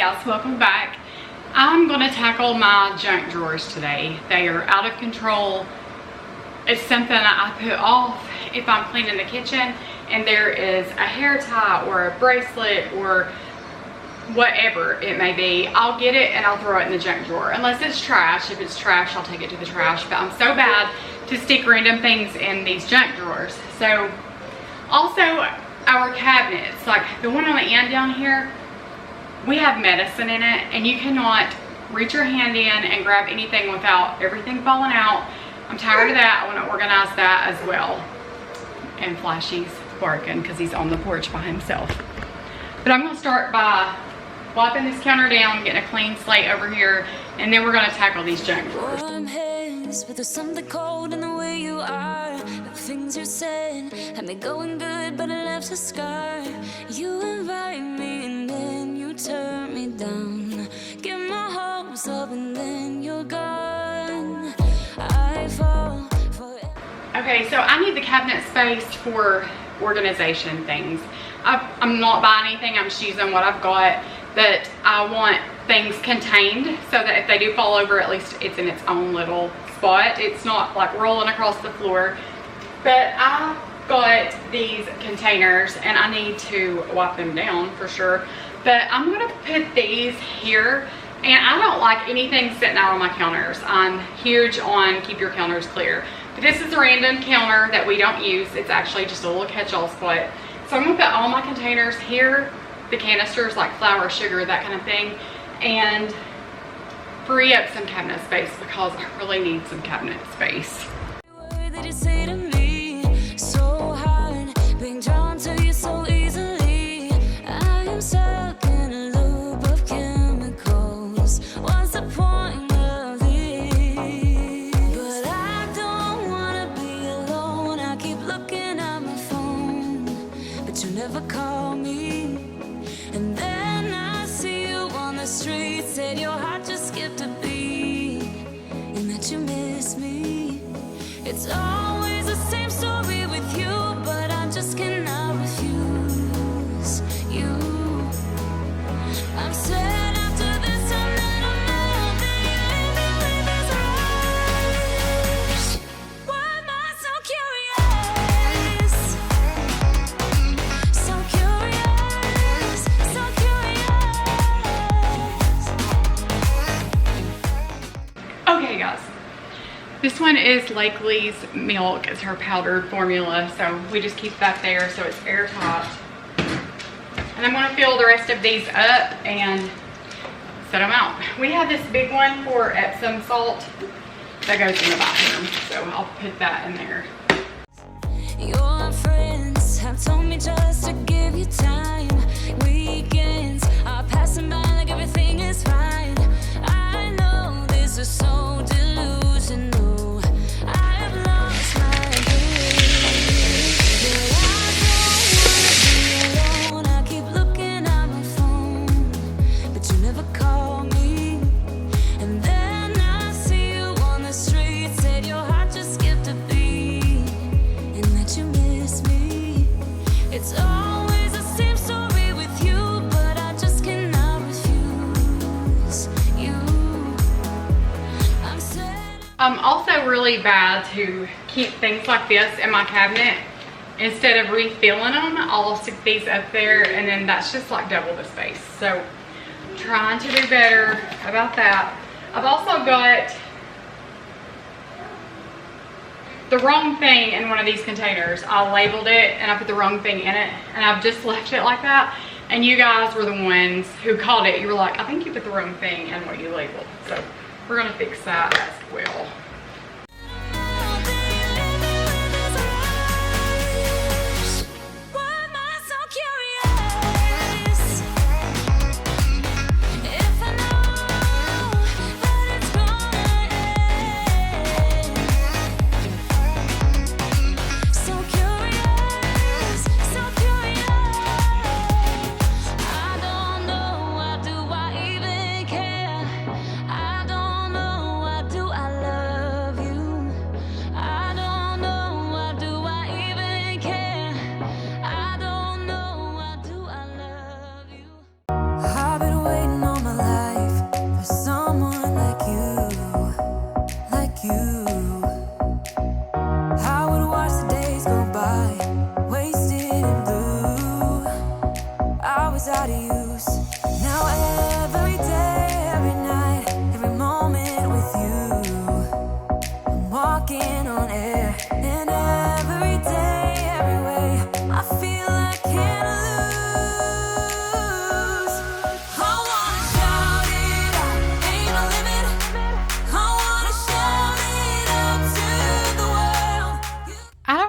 guys, welcome back. I'm going to tackle my junk drawers today. They are out of control. It's something I put off if I'm cleaning the kitchen and there is a hair tie or a bracelet or whatever it may be. I'll get it and I'll throw it in the junk drawer. Unless it's trash. If it's trash, I'll take it to the trash. But I'm so bad to stick random things in these junk drawers. So, also our cabinets, like the one on the end down here, we have medicine in it and you cannot reach your hand in and grab anything without everything falling out. I'm tired of that. I want to organize that as well. And Flashy's barking because he's on the porch by himself. But I'm going to start by wiping this counter down, getting a clean slate over here, and then we're going to tackle these junk drawers. But there's something cold in the way you are. The things you said had me going good, but it left a scar. You invite me and then you turn me down. Get my hopes up and then you're gone. I fall for it. Okay, so I need the cabinet space for organization things. I'm not buying anything, I'm just using what I've got, but I want things contained so that if they do fall over, at least it's in its own little spot. It's not like rolling across the floor. But I got these containers and I need to wipe them down for sure. But I'm gonna put these here, and I don't like anything sitting out on my counters. I'm huge on keep your counters clear. But this is a random counter that we don't use. It's actually just a little catch-all spot. So I'm gonna put all my containers here, the canisters like flour, sugar, that kind of thing, and free up some cabinet space because I really need some cabinet space. It's always the same story with you, but I just cannot refuse you. I'm sad after this time that I'm out there. Why am I so curious? So curious, so curious. Okay, guys. This one is Lakely's milk. It's her powdered formula, so we just keep that there so it's airtight. And I'm going to fill the rest of these up and set them out. We have this big one for Epsom salt that goes in the bathroom, so I'll put that in there. Your friends have told me just to give you time. Weekends are passing by like everything is fine. I know this is so delusional. I'm also really bad to keep things like this in my cabinet. Instead of refilling them, I'll stick these up there and then that's just like double the space. So I'm trying to do better about that. I've also got the wrong thing in one of these containers. I labeled it and I put the wrong thing in it and I've just left it like that. And you guys were the ones who called it. You were like, I think you put the wrong thing in what you labeled. So we're gonna fix that as well. I don't know, why do I love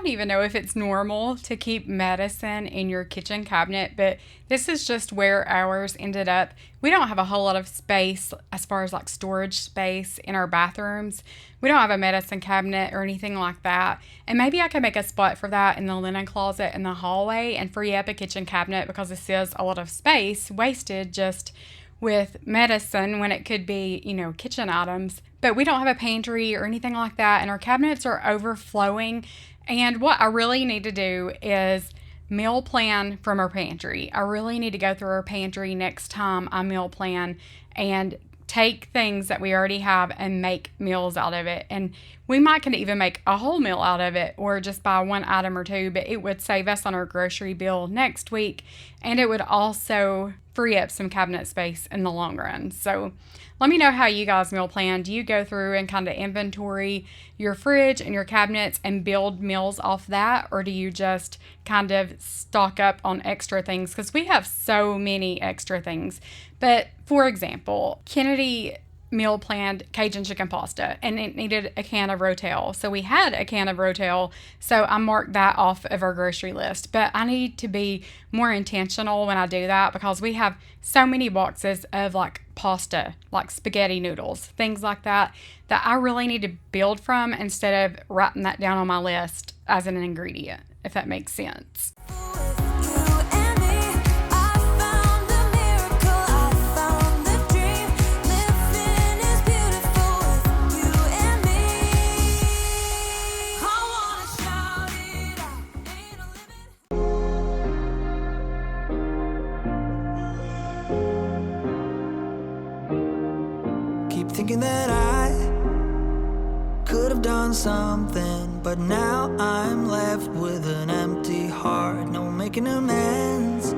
even know if it's normal to keep medicine in your kitchen cabinet, but this is just where ours ended up. We don't have a whole lot of space as far as like storage space in our bathrooms. We don't have a medicine cabinet or anything like that. And maybe I could make a spot for that in the linen closet in the hallway and free up a kitchen cabinet, because this is a lot of space wasted just with medicine when it could be, you know, kitchen items. But we don't have a pantry or anything like that, and our cabinets are overflowing. And what I really need to do is meal plan from our pantry. I really need to go through our pantry next time I meal plan and take things that we already have and make meals out of it. And we might can even make a whole meal out of it, or just buy one item or two, but it would save us on our grocery bill next week, and it would also free up some cabinet space in the long run. So let me know how you guys meal plan. Do you go through and kind of inventory your fridge and your cabinets and build meals off that? Or do you just kind of stock up on extra things? Because we have so many extra things. But for example, Kennedy meal planned Cajun chicken pasta, and it needed a can of Rotel. So we had a can of Rotel, so I marked that off of our grocery list. But I need to be more intentional when I do that, because we have so many boxes of like pasta, like spaghetti noodles, things like that, that I really need to build from instead of writing that down on my list as an ingredient, if that makes sense. Thinking that I could have done something, but now I'm left with an empty heart. No making amends,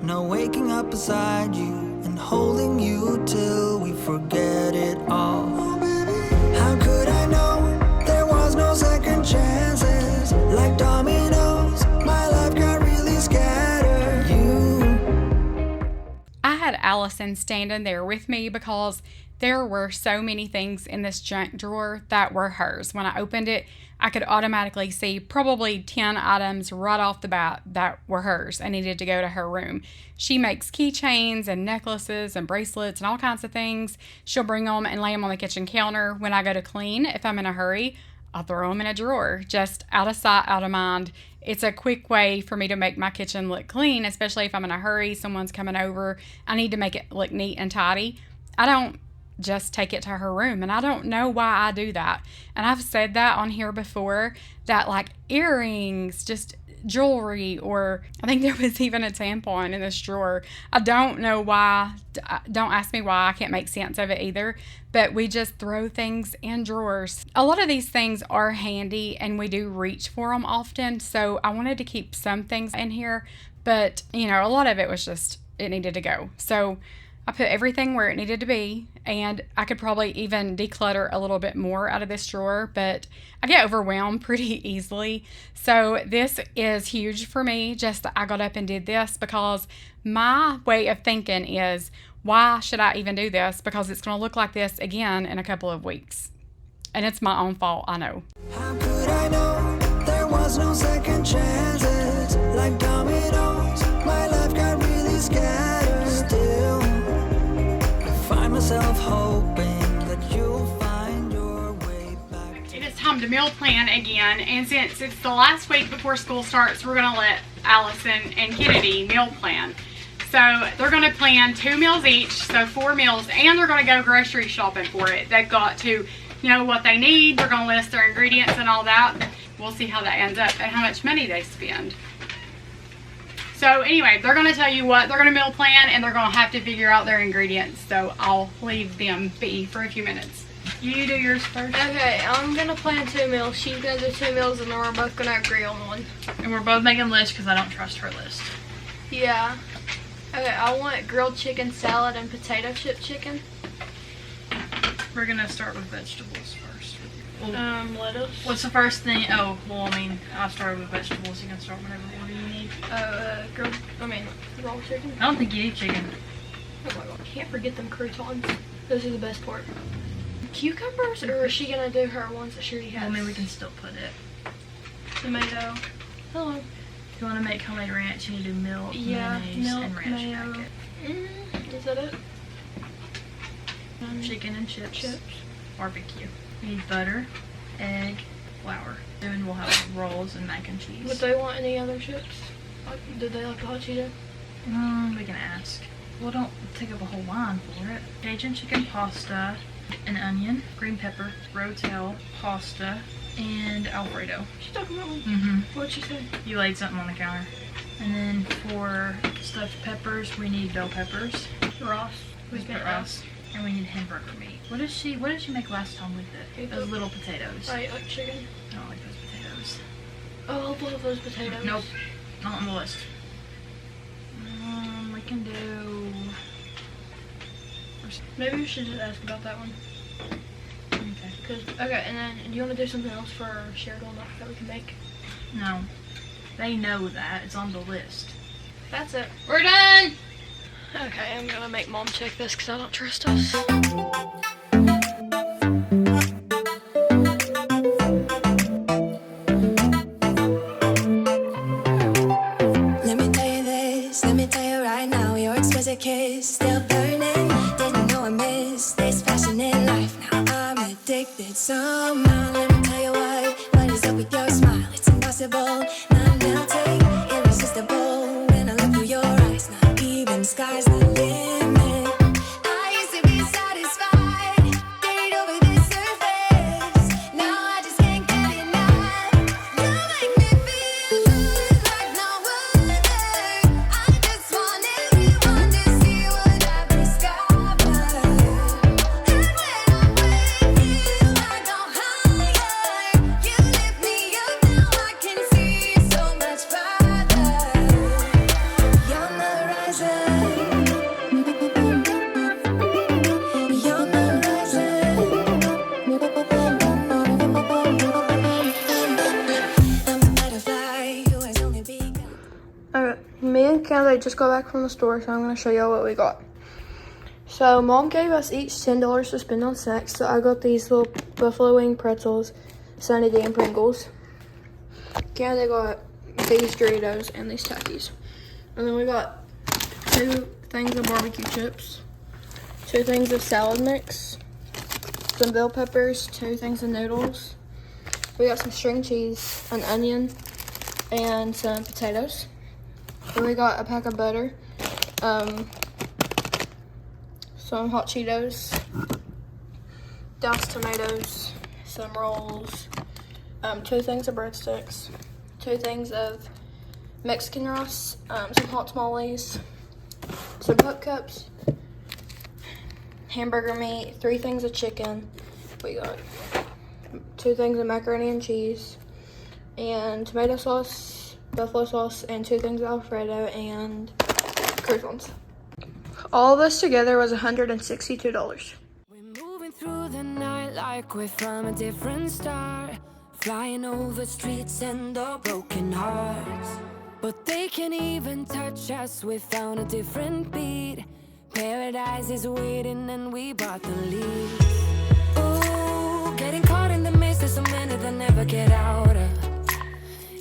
no waking up beside you and holding you till we forget it all. Oh, baby, how could I know there was no second chances? Like dominoes, my life got really scattered. I had Allison standing there with me because there were so many things in this junk drawer that were hers. When I opened it, I could automatically see probably 10 items right off the bat that were hers and needed to go to her room. She makes keychains and necklaces and bracelets and all kinds of things. She'll bring them and lay them on the kitchen counter. When I go to clean, if I'm in a hurry, I'll throw them in a drawer, just out of sight, out of mind. It's a quick way for me to make my kitchen look clean, especially if I'm in a hurry, someone's coming over. I need to make it look neat and tidy. I don't just take it to her room, and I don't know why I do that. And I've said that on here before, that like earrings, just jewelry, or I think there was even a tampon in this drawer. I don't know why. Don't ask me why. I can't make sense of it either. But we just throw things in drawers. A lot of these things are handy, and we do reach for them often. So I wanted to keep some things in here, but you know, a lot of it was just, it needed to go. So I put everything where it needed to be, and I could probably even declutter a little bit more out of this drawer, but I get overwhelmed pretty easily. So this is huge for me, just that I got up and did this, because my way of thinking is, why should I even do this? Because it's going to look like this again in a couple of weeks. And it's my own fault, I know. How could I know there was no second chances? Like dominoes, my life got really scattered. Still, find myself hoping that you'll find your way back. It is time to meal plan again, and since it's the last week before school starts, we're going to let Allison and Kennedy meal plan. So they're going to plan 2 meals each, so 4 meals, and they're going to go grocery shopping for it. They've got to know what they need. They're going to list their ingredients and all that. We'll see how that ends up and how much money they spend. So anyway, they're going to tell you what they're going to meal plan, and they're going to have to figure out their ingredients. So I'll leave them be for a few minutes. You do yours first. Okay, I'm going to plan 2 meals. She's going to do 2 meals, and then we're both going to agree on one. And we're both making lists because I don't trust her list. Yeah. Okay, I want grilled chicken salad and potato chip chicken. We're going to start with vegetables first. Well, Lettuce. what's the first thing? Oh, well, I mean, I started with vegetables. You can start whatever order you need. Raw chicken. I don't think you need chicken. Oh my god, can't forget them croutons. Those are the best part. Cucumbers, or is she gonna do her ones that she already has? Well, I mean, we can still put it. tomato. Hello. If you want to make homemade ranch, you need to do milk, Yeah, mayonnaise, milk, and ranch mayo. packet. Is that it? Chicken and chips. Chips. Barbecue. You need butter, egg, flour. Then we'll have rolls and mac and cheese. Would they want any other chips? Like, did they like the hot Cheeto? We can ask. Well, don't take up a whole line for it. Cajun chicken pasta, an onion, green pepper, rotel, pasta, and Alfredo. She talking about one? Mm-hmm. What'd she say? You laid something on the counter. And then for stuffed peppers, we need bell peppers. Ross. We put Ross. And we need hamburger meat. What did she make last time with it? Those little potatoes. I like chicken. I don't like those potatoes. Oh, I'll love those potatoes. Nope. Not on the list. We can do... Maybe we should just ask about that one. Okay. Okay, and then do you want to do something else for our shared walnut that we can make? No. They know that. It's on the list. That's it. We're done! Okay, I'm gonna make Mom check this because I don't trust us. Let me tell you this, let me tell you right now, your exquisite kiss still burning. Didn't know I missed this passion in life. Now I'm addicted somehow. Let me tell you what is up with your smile? It's impossible, not melting, irresistible. When I look through your eyes, not even sky's the limit. I used to be satisfied, dated over the surface. Now I just can't get enough. You make me feel good like no other. I just want everyone to see what I've discovered. And when I'm with you, I go higher. You lift me up, now I can see so much farther. You're on the horizon. You're on the horizon. I'm a butterfly who has only begun. Alright, me and Kayla just got back from the store, so I'm going to show y'all what we got. So, Mom gave us each $10 to spend on snacks, so I got these little buffalo wing pretzels, Sunny D and Pringles. Kayla got these Doritos and these Takis. And then we got 2 things of barbecue chips, 2 things of salad mix, some bell peppers, 2 things of noodles. We got some string cheese, an onion, and some potatoes. Then we got a pack of butter, some hot Cheetos, doused tomatoes, some rolls, 2 things of breadsticks, 2 things of Mexican rice, some hot tamales, some pup cups, hamburger meat, 3 things of chicken. We got 2 things of macaroni and cheese, and tomato sauce, buffalo sauce, and 2 things of Alfredo, and croutons. All of this together was $162. We're moving through the night like we're from a different star, flying over streets and our broken hearts. But they can't even touch us, we found a different beat. Paradise is waiting and we bought the lead. Ooh, getting caught in the maze, there's so many that never get out of.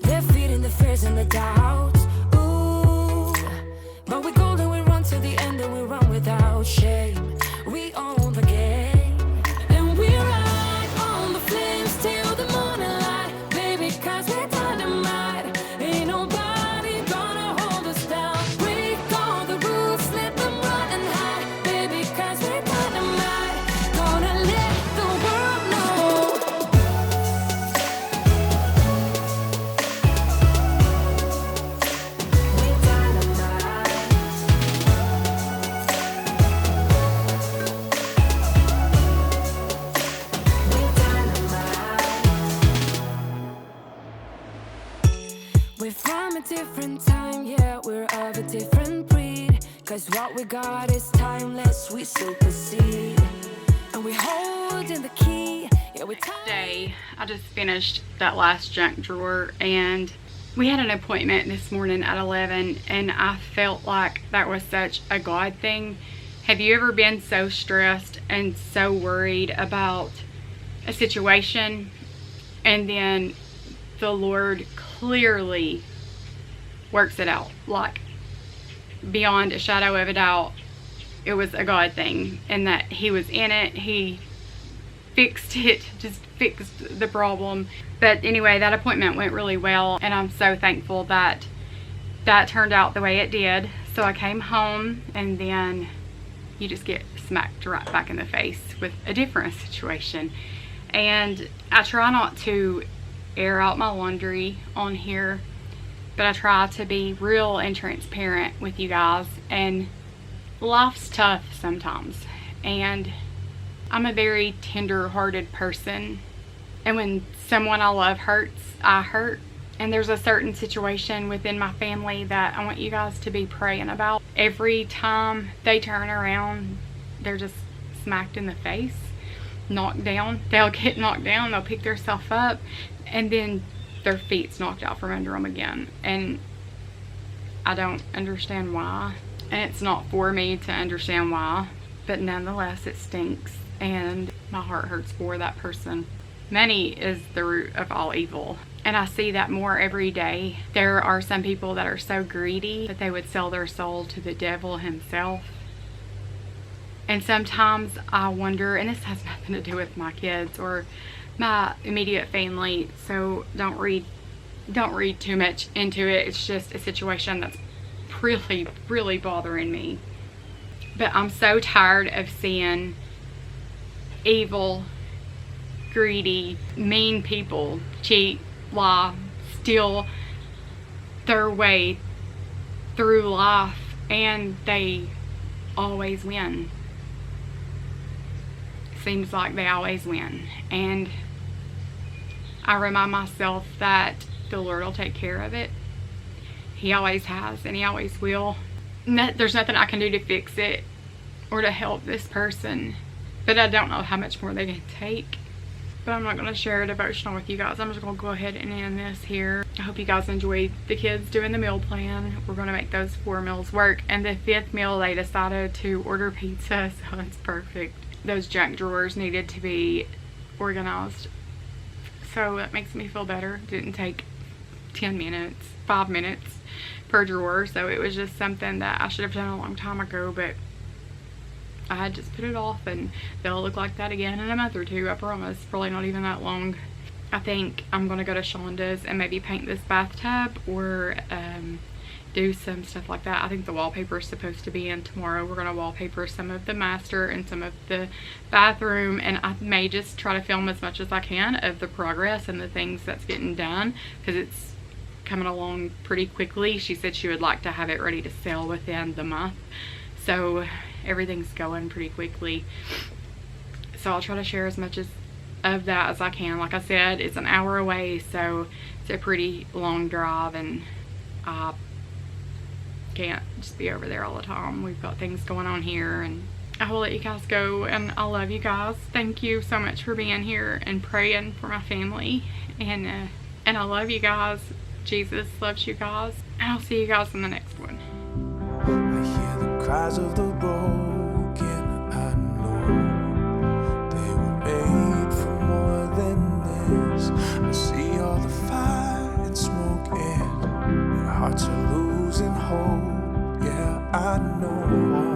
They're feeding the fears and the doubts. Ooh, but we golden, we run to the end and we run without shame. We own the game, and we ride on the flames till the morning light, baby, 'cause we're dynamite. Ain't nobody gonna hold us down. Break all the rules, let them run and hide, baby, 'cause we're dynamite. Gonna let the world know. We're dynamite. We're dynamite. We're from a different time, yeah, we're of a different breed. 'Cause what we got is timeless, we supersede. And we hold in the key, yeah, we're Day, I just finished that last junk drawer, and we had an appointment this morning at 11, and I felt like that was such a God thing. Have you ever been so stressed and so worried about a situation, and then the Lord clearly works it out, like beyond a shadow of a doubt. It was a God thing, and that he was in it. He fixed it, just fixed the problem. But anyway, that appointment went really well, and I'm so thankful that that turned out the way it did. So I came home, and then you just get smacked right back in the face with a different situation. And I try not to air out my laundry on here, but I try to be real and transparent with you guys. And life's tough sometimes, and I'm a very tender-hearted person, and when someone I love hurts, I hurt. And there's a certain situation within my family that I want you guys to be praying about. Every time they turn around, they're just smacked in the face, knocked down. They'll get knocked down, they'll pick themselves up, and then their feet's knocked out from under them again. And I don't understand why, and it's not for me to understand why, but nonetheless it stinks, and my heart hurts for that person. Money is the root of all evil, and I see that more every day. There are some people that are so greedy that they would sell their soul to the devil himself. And sometimes I wonder, and this has nothing to do with my kids or my immediate family, so don't read too much into it. It's just a situation that's really bothering me. But I'm so tired of seeing evil, greedy, mean people cheat, lie, steal their way through life, and they always win. Seems like they always win. And I remind myself that the Lord will take care of it. He always has, and he always will. There's nothing I can do to fix it or to help this person, but I don't know how much more they can take. But I'm not going to share a devotional with you guys. I'm just going to go ahead and end this here. I hope you guys enjoyed the kids doing the meal plan. We're going to make those 4 meals work, and the 5th meal they decided to order pizza, so it's perfect. Those junk drawers needed to be organized, so that makes me feel better. It didn't take 10 minutes, 5 minutes per drawer, so it was just something that I should have done a long time ago, but I had just put it off, and they'll look like that again in a month or two, I promise. Probably not even that long. I think I'm gonna go to Shonda's and maybe paint this bathtub, or do some stuff like that. I think the wallpaper is supposed to be in tomorrow. We're gonna wallpaper some of the master and some of the bathroom, and I may just try to film as much as I can of the progress and the things that's getting done, because it's coming along pretty quickly. She said she would like to have it ready to sell within the month, so everything's going pretty quickly. So I'll try to share as much of that as I can. Like I said, it's an hour away, so it's a pretty long drive, and I can't just be over there all the time. We've got things going on here, and I will let you guys go, and I love you guys. Thank you so much for being here and praying for my family, and I love you guys. Jesus loves you guys, and I'll see you guys in the next one. I hear the cries of the broken. I know they were made for more than this. I see all the fire and smoke, and their hearts are losing hope. Yeah, I know.